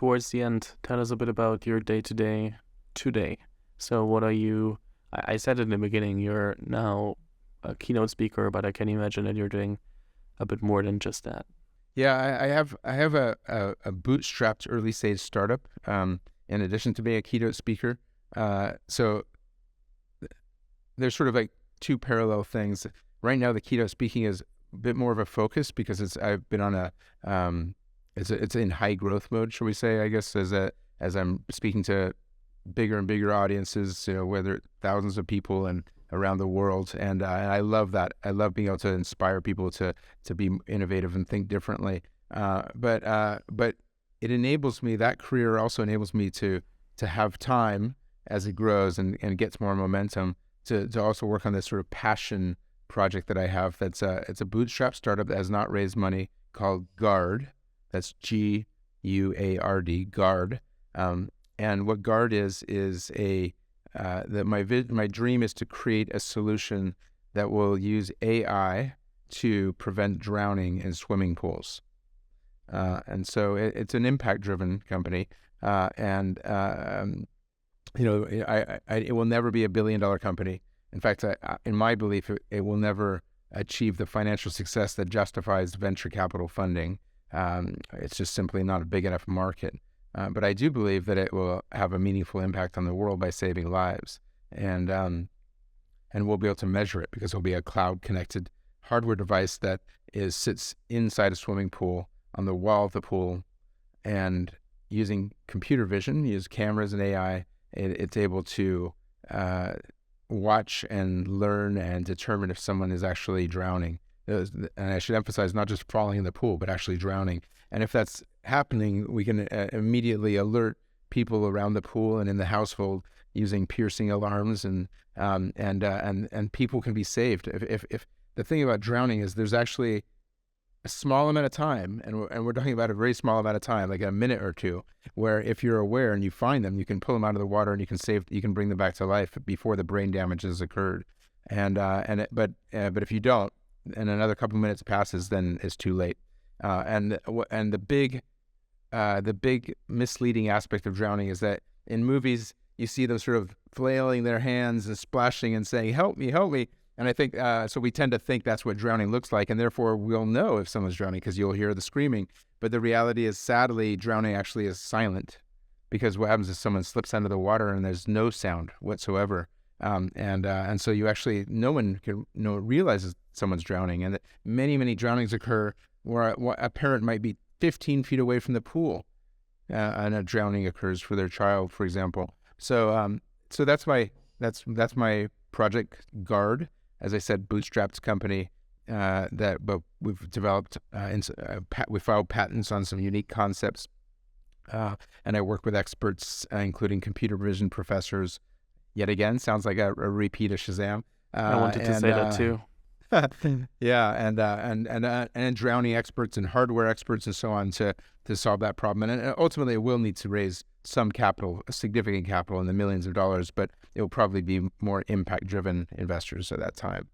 towards the end, tell us a bit about your day-to-day today. So what are you, I said in the beginning, you're now a keynote speaker, but I can imagine that you're doing a bit more than just that. Yeah, I have a bootstrapped early stage startup. In addition to being a keynote speaker, so there's sort of like two parallel things. Right now, the keynote speaking is a bit more of a focus because I've been on it's in high growth mode, shall we say? I guess as I'm speaking to bigger and bigger audiences, whether thousands of people and around the world, and I love that. I love being able to inspire people to be innovative and think differently. But it enables me. That career also enables me to have time as it grows and gets more momentum to also work on this sort of passion project that I have. It's a bootstrap startup that has not raised money called Guard. That's Guard. Guard. And what Guard is my dream is to create a solution that will use AI to prevent drowning in swimming pools. And so it's an impact-driven company, it will never be $1 billion company. In fact, in my belief, it will never achieve the financial success that justifies venture capital funding. It's just simply not a big enough market. But I do believe that it will have a meaningful impact on the world by saving lives, and we'll be able to measure it because it'll be a cloud-connected hardware device that sits inside a swimming pool on the wall of the pool, and using computer vision, use cameras and AI, it's able to watch and learn and determine if someone is actually drowning. And I should emphasize not just falling in the pool, but actually drowning. And if that's happening, we can immediately alert people around the pool and in the household using piercing alarms, and people can be saved. If the thing about drowning is there's actually a small amount of time, and we're talking about a very small amount of time, like a minute or two, where if you're aware and you find them, you can pull them out of the water and you can bring them back to life before the brain damage has occurred. But if you don't, and another couple of minutes passes, then it's too late. And the big misleading aspect of drowning is that in movies you see them sort of flailing their hands and splashing and saying, "Help me, help me." And I think so we tend to think that's what drowning looks like, and therefore we'll know if someone's drowning because you'll hear the screaming. But the reality is, sadly, drowning actually is silent, because what happens is someone slips under the water and there's no sound whatsoever. And so no one realizes someone's drowning, and that many drownings occur where a parent might be 15 feet away from the pool, and a drowning occurs for their child, for example. So that's my project, Guard. As I said, bootstrapped company but we've developed we filed patents on some unique concepts, and I work with experts, including computer vision professors. Yet again, sounds like a repeat of Shazam. I wanted to say that too. Yeah, and drowning experts and hardware experts and so on to solve that problem. And ultimately, it will need to raise some capital, significant capital in the millions of dollars, but it will probably be more impact-driven investors at that time.